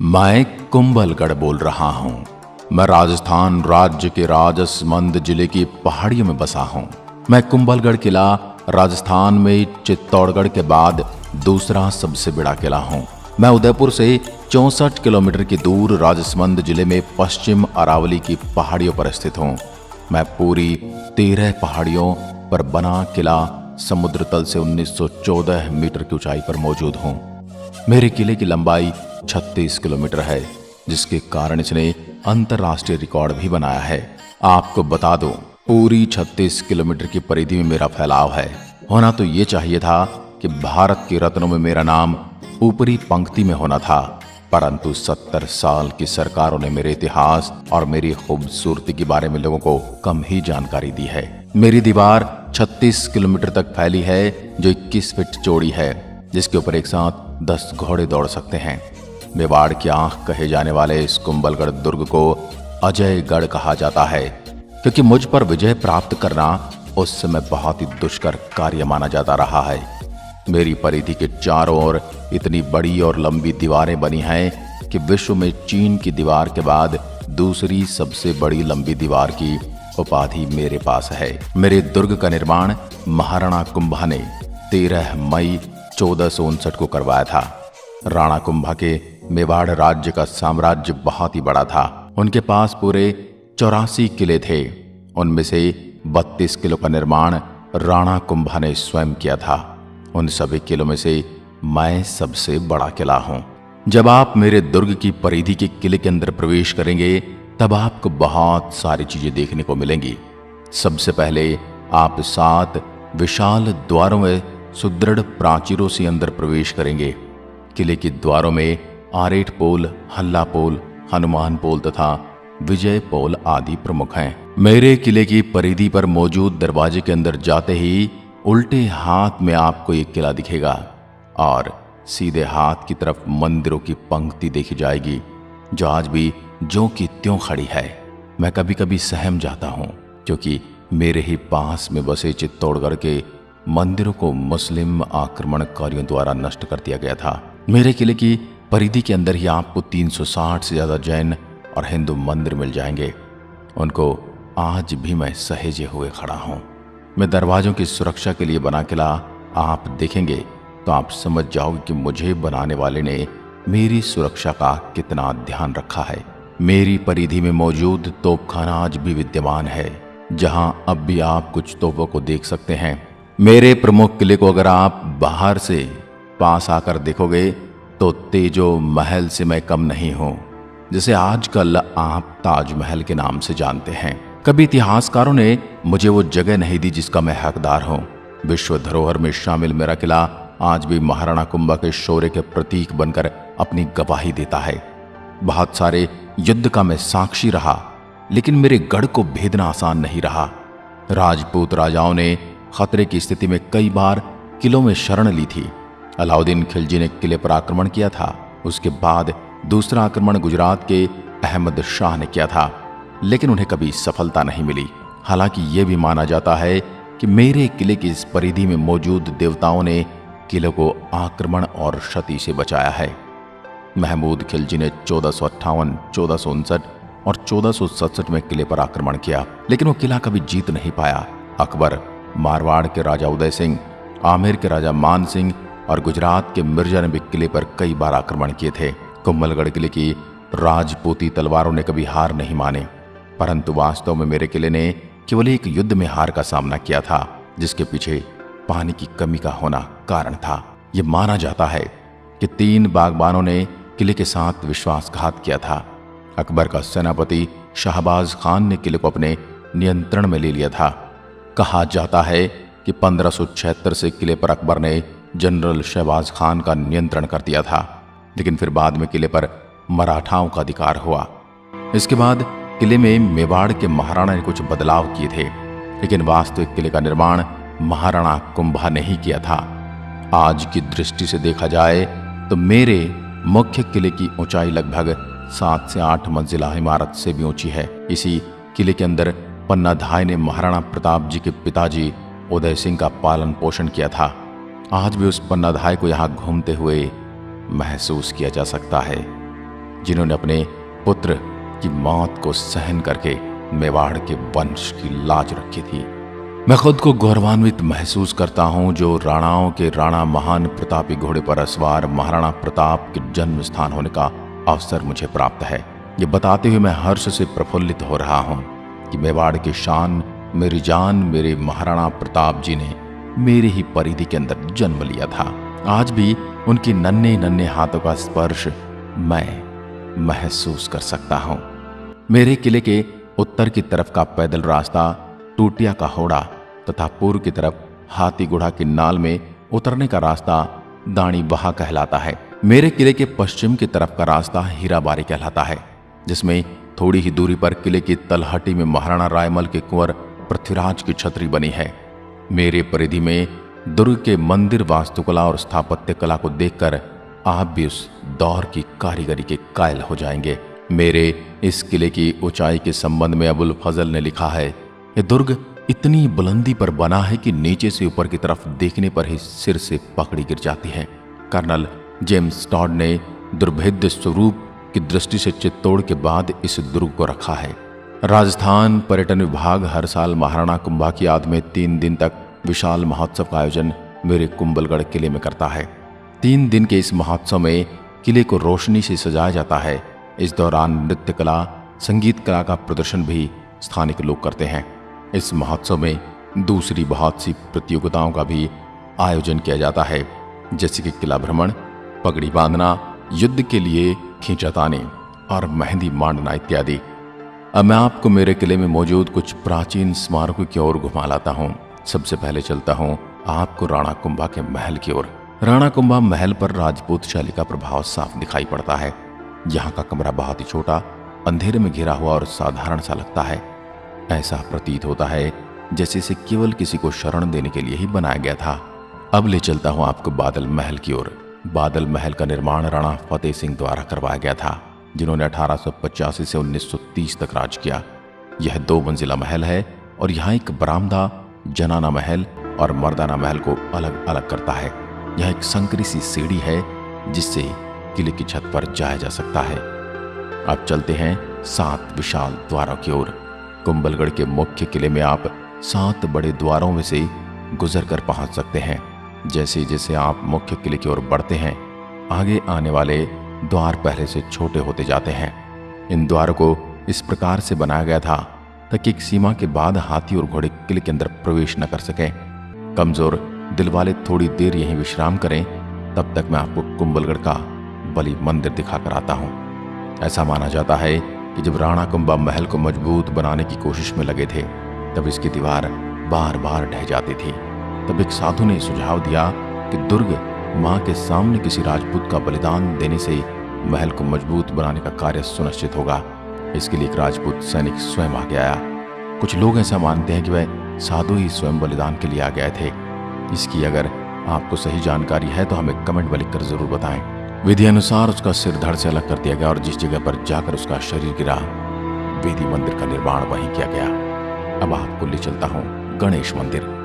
मैं कुंभलगढ़ बोल रहा हूँ। मैं राजस्थान राज्य के राजसमंद जिले की पहाड़ियों में बसा हूँ। मैं कुंभलगढ़ किला राजस्थान में चित्तौड़गढ़ के बाद दूसरा सबसे बड़ा किला हूँ। मैं उदयपुर से 64 किलोमीटर की दूर राजसमंद जिले में पश्चिम अरावली की पहाड़ियों पर स्थित हूँ। मैं पूरी 13 पहाड़ियों पर बना किला समुद्र तल से 1914 मीटर की ऊंचाई पर मौजूद हूँ। मेरे किले की लंबाई 36 किलोमीटर है, जिसके कारण इसने अंतरराष्ट्रीय रिकॉर्ड भी बनाया है। आपको बता दूं, पूरी 36 किलोमीटर की परिधि में मेरा फैलाव है। होना तो ये चाहिए था कि भारत के रत्नों में मेरा नाम ऊपरी पंक्ति में होना था, परंतु 70 साल की सरकारों ने मेरे इतिहास और मेरी खूबसूरती के बारे में लोगों को कम ही जानकारी दी है। मेरी दीवार 36 किलोमीटर तक फैली है, जो 21 फीट चौड़ी है, जिसके ऊपर एक साथ 10 घोड़े दौड़ सकते हैं। मेवाड़ की आंख कहे जाने वाले इस कुंभलगढ़ दुर्ग को अजयगढ़ कहा जाता है, क्योंकि मुझ पर विजय प्राप्त करना उस समय बहुत ही दुष्कर कार्य माना जाता रहा है। मेरी परिधि के चारों ओर इतनी बड़ी और लंबी दीवारें बनी हैं कि विश्व में चीन की दीवार के बाद दूसरी सबसे बड़ी लंबी दीवार की उपाधि मेरे पास है। मेरे दुर्ग का निर्माण महाराणा कुंभा ने 13 मई 1459 को करवाया था। राणा कुंभा के मेवाड़ राज्य का साम्राज्य बहुत ही बड़ा था। उनके पास पूरे 84 किले थे। उनमें से 32 किलों का निर्माण राणा कुंभा ने स्वयं किया था। उन सभी किलों में से मैं सबसे बड़ा किला हूं। जब आप मेरे दुर्ग की परिधि के किले के अंदर प्रवेश करेंगे, तब आपको बहुत सारी चीजें देखने को मिलेंगी। सबसे पहले आप 7 विशाल द्वारों में सुदृढ़ प्राचीरों से अंदर प्रवेश करेंगे। किले के द्वारों में आरेट पोल, हल्ला पोल, हनुमान पोल तथा विजय पोल आदि प्रमुख हैं। मेरे किले की परिधि पर मौजूद दरवाजे के अंदर जाते ही उल्टे हाथ में आपको एक किला दिखेगा और सीधे हाथ की तरफ मंदिरों की पंक्ति देखी जाएगी, जो आज भी ज्यों की त्यों खड़ी है। मैं कभी कभी सहम जाता हूँ, क्योंकि मेरे ही पास में बसे चित्तौड़गढ़ के मंदिरों को मुस्लिम आक्रमणकारियों द्वारा नष्ट कर दिया गया था। मेरे किले की परिधि के अंदर ही आपको 360 से ज्यादा जैन और हिंदू मंदिर मिल जाएंगे। उनको आज भी मैं सहेजे हुए खड़ा हूं। मैं दरवाजों की सुरक्षा के लिए बना किला आप देखेंगे तो आप समझ जाओगे कि मुझे बनाने वाले ने मेरी सुरक्षा का कितना ध्यान रखा है। मेरी परिधि में मौजूद तोपखाना आज भी विद्यमान है, जहां अब भी आप कुछ तोपों को देख सकते हैं। मेरे प्रमुख किले को अगर आप बाहर से पास आकर देखोगे तो तेजो महल से मैं कम नहीं हूं, जिसे आजकल आप ताजमहल के नाम से जानते हैं। कभी इतिहासकारों ने मुझे वो जगह नहीं दी जिसका मैं हकदार हूं। विश्व धरोहर में शामिल मेरा किला आज भी महाराणा कुंभा के शौर्य के प्रतीक बनकर अपनी गवाही देता है। बहुत सारे युद्ध का मैं साक्षी रहा, लेकिन मेरे गढ़ को भेदना आसान नहीं रहा। राजपूत राजाओं ने खतरे की स्थिति में कई बार किलों में शरण ली थी। अलाउद्दीन खिलजी ने किले पर आक्रमण किया था। उसके बाद दूसरा आक्रमण गुजरात के अहमद शाह ने किया था, लेकिन उन्हें कभी सफलता नहीं मिली। हालांकि यह भी माना जाता है कि मेरे किले की इस परिधि में मौजूद देवताओं ने किले को आक्रमण और क्षति से बचाया है। महमूद खिलजी ने 1458, 1459 और 1467 में किले पर आक्रमण किया, लेकिन वो किला कभी जीत नहीं पाया। अकबर, मारवाड़ के राजा उदय सिंह, आमेर के राजा मान सिंह और गुजरात के मिर्जा ने भी किले पर कई बार आक्रमण किए थे। कुंभलगढ़ किले की राजपूती तलवारों ने कभी हार नहीं माने, परंतु वास्तव में मेरे किले ने केवल एक युद्ध में हार का सामना किया था, जिसके पीछे पानी की कमी का होना कारण था। यह माना जाता है कि 3 बागबानों ने किले के साथ विश्वासघात किया था। अकबर का सेनापति शाहबाज खान ने किले को अपने नियंत्रण में ले लिया था। कहा जाता है कि 1576 से किले पर अकबर ने जनरल शहबाज खान का नियंत्रण कर दिया था, लेकिन फिर बाद में किले पर मराठाओं का अधिकार हुआ। इसके बाद किले में मेवाड़ के महाराणा ने कुछ बदलाव किए थे, लेकिन वास्तविक किले का निर्माण महाराणा कुंभा ने ही किया था। आज की दृष्टि से देखा जाए तो मेरे मुख्य किले की ऊंचाई लगभग 7 से 8 मंजिला इमारत से भी ऊंची है। इसी किले के अंदर पन्नाधाय ने महाराणा प्रताप जी के पिताजी उदय सिंह का पालन पोषण किया था। आज भी उस पन्नाधाय को यहाँ घूमते हुए महसूस किया जा सकता है। जिन्होंने अपने पुत्र की मौत को सहन करके मेवाड़ के वंश की लाज रखी थी। मैं खुद को गौरवान्वित महसूस करता हूं जो राणाओं के राणा महान प्रतापी घोड़े पर असवार महाराणा प्रताप के जन्म स्थान होने का अवसर मुझे प्राप्त है। ये बताते हुए मैं हर्ष से प्रफुल्लित हो रहा हूं कि मेवाड़ की शान, मेरी जान, मेरे महाराणा प्रताप जी ने मेरे ही परिधि के अंदर जन्म लिया था। आज भी उनकी नन्हे नन्हे हाथों का स्पर्श मैं महसूस कर सकता हूं। मेरे किले के उत्तर की तरफ का पैदल रास्ता टूटिया का होड़ा तथा पूर्व की तरफ हाथी गुढ़ा की नाल में उतरने का रास्ता दानी बहा कहलाता है। मेरे किले के पश्चिम की तरफ का रास्ता हीराबारी कहलाता है, जिसमें थोड़ी ही दूरी पर किले की तलहटी में महाराणा रायमल के कुंवर पृथ्वीराज की छतरी बनी है। मेरे परिधि में दुर्ग के मंदिर वास्तुकला और स्थापत्य कला को देखकर आप भी उस दौर की कारीगरी के कायल हो जाएंगे। मेरे इस किले की ऊंचाई के संबंध में अबुल फजल ने लिखा है, यह दुर्ग इतनी बुलंदी पर बना है कि नीचे से ऊपर की तरफ देखने पर ही सिर से पकड़ी गिर जाती है। कर्नल जेम्स टॉड ने दुर्भेद्य स्वरूप की दृष्टि से चित्तौड़ के बाद इस दुर्ग को रखा है। राजस्थान पर्यटन विभाग हर साल महाराणा कुंभा की याद में 3 दिन तक विशाल महोत्सव का आयोजन मेरे कुंभलगढ़ किले में करता है। 3 दिन के इस महोत्सव में किले को रोशनी से सजाया जाता है। इस दौरान नृत्य कला, संगीत कला का प्रदर्शन भी स्थानिक लोग करते हैं। इस महोत्सव में दूसरी बहुत सी प्रतियोगिताओं का भी आयोजन किया जाता है, जैसे कि किला भ्रमण, पगड़ी बांधना, युद्ध के लिए खींचातानी और मेहंदी मांडना इत्यादि। अब मैं आपको मेरे किले में मौजूद कुछ प्राचीन स्मारकों की ओर घुमा लाता हूँ। सबसे पहले चलता हूँ आपको राणा कुंभा के महल की ओर। राणा कुंभा महल पर राजपूत शैली का प्रभाव साफ दिखाई पड़ता है। यहाँ का कमरा बहुत ही छोटा, अंधेरे में घिरा हुआ और साधारण सा लगता है। ऐसा प्रतीत होता है जैसे इसे केवल किसी को शरण देने के लिए ही बनाया गया था। अब ले चलता हूँ आपको बादल महल की ओर। बादल महल का निर्माण राणा फतेह सिंह द्वारा करवाया गया था, जिन्होंने 1885 से 1930 तक राज किया। यह 2 मंजिला महल है और यहाँ एक बरामदा जनाना महल और मर्दाना महल को अलग अलग करता है। यह एक संकरी सी सीढ़ी है जिससे किले की छत पर जाया जा सकता है। अब चलते हैं 7 विशाल द्वारों की ओर। कुंभलगढ़ के मुख्य किले में आप 7 बड़े द्वारों में से गुजर कर पहुंच सकते हैं। जैसे जैसे आप मुख्य किले की ओर बढ़ते हैं, आगे आने वाले द्वार पहले से छोटे होते जाते हैं। इन द्वारों को इस प्रकार से बनाया गया था ताकि एक सीमा के बाद हाथी और घोड़े किले के अंदर प्रवेश न कर सकें। कमजोर दिल वाले थोड़ी देर यहीं विश्राम करें, तब तक मैं आपको कुंभलगढ़ का बलि मंदिर दिखाकर आता हूँ। ऐसा माना जाता है कि जब राणा कुंभा महल को मजबूत बनाने की कोशिश में लगे थे, तब इसकी दीवार बार बार ढह जाती थी। तब एक साधु ने सुझाव दिया कि दुर्ग मां के सामने किसी राजपूत का बलिदान देने से महल को मजबूत बनाने का कार्य सुनिश्चित होगा। इसके लिए एक राजपूत सैनिक स्वयं आगे आया। कुछ लोग ऐसा मानते हैं कि वह साधु ही स्वयं बलिदान के लिए आ गए थे। इसकी अगर आपको सही जानकारी है तो हमें कमेंट में लिखकर जरूर बताएं। विधि अनुसार उसका सिर धड़ से अलग कर दिया गया और जिस जगह पर जाकर उसका शरीर गिरा, वेदी मंदिर का निर्माण वहीं किया गया। अब आपको ले चलता हूँ गणेश मंदिर।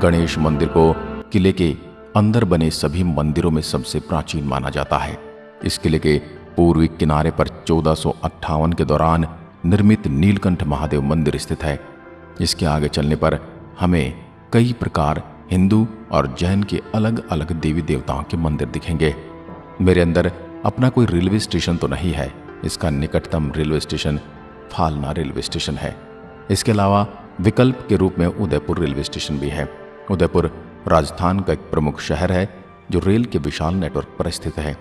गणेश मंदिर को किले के अंदर बने सभी मंदिरों में सबसे प्राचीन माना जाता है। इस किले के पूर्वी किनारे पर 1458 के दौरान निर्मित नीलकंठ महादेव मंदिर स्थित है। इसके आगे चलने पर हमें कई प्रकार हिंदू और जैन के अलग अलग देवी देवताओं के मंदिर दिखेंगे। मेरे अंदर अपना कोई रेलवे स्टेशन तो नहीं है। इसका निकटतम railway station Falna railway station है। इसके अलावा विकल्प के रूप में उदयपुर रेलवे स्टेशन भी है। उदयपुर राजस्थान का एक प्रमुख शहर है जो रेल के विशाल नेटवर्क पर स्थित है।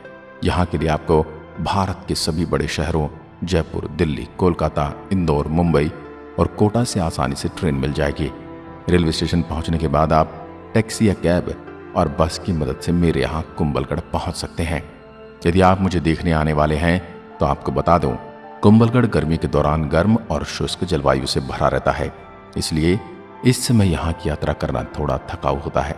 यहाँ के लिए आपको भारत के सभी बड़े शहरों जयपुर, दिल्ली, कोलकाता, इंदौर, मुंबई और कोटा से आसानी से ट्रेन मिल जाएगी। रेलवे स्टेशन पहुँचने के बाद आप टैक्सी या कैब और बस की मदद से मेरे यहाँ कुंभलगढ़ पहुँच सकते हैं। यदि आप मुझे देखने आने वाले हैं तो आपको बता दूं, कुंभलगढ़ गर्मी के दौरान गर्म और शुष्क जलवायु से भरा रहता है, इसलिए इस समय यहाँ की यात्रा करना थोड़ा थकाऊ होता है।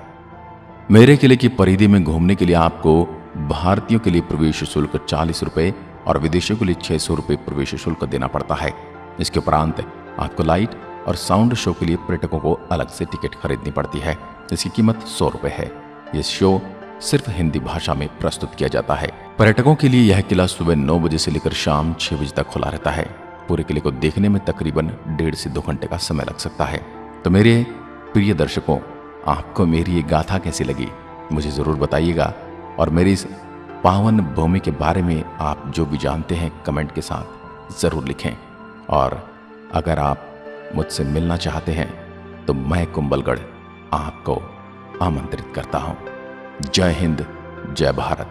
मेरे किले की परिधि में घूमने के लिए आपको भारतीयों के लिए प्रवेश शुल्क 40 रुपये और विदेशियों के लिए 600 रुपये प्रवेश शुल्क देना पड़ता है। इसके उपरांत आपको लाइट और साउंड शो के लिए पर्यटकों को अलग से टिकट खरीदनी पड़ती है। इसकी कीमत 100 रुपये है। ये शो सिर्फ हिंदी भाषा में प्रस्तुत किया जाता है। पर्यटकों के लिए यह किला सुबह 9 बजे से लेकर शाम 6 बजे तक खुला रहता है। पूरे किले को देखने में तकरीबन 1.5 से 2 घंटे का समय लग सकता है। तो मेरे प्रिय दर्शकों, आपको मेरी ये गाथा कैसी लगी मुझे जरूर बताइएगा, और मेरी इस पावन भूमि के बारे में आप जो भी जानते हैं कमेंट के साथ जरूर लिखें। और अगर आप मुझसे मिलना चाहते हैं तो मैं कुंभलगढ़ आपको आमंत्रित करता हूं। जय हिंद, जय भारत।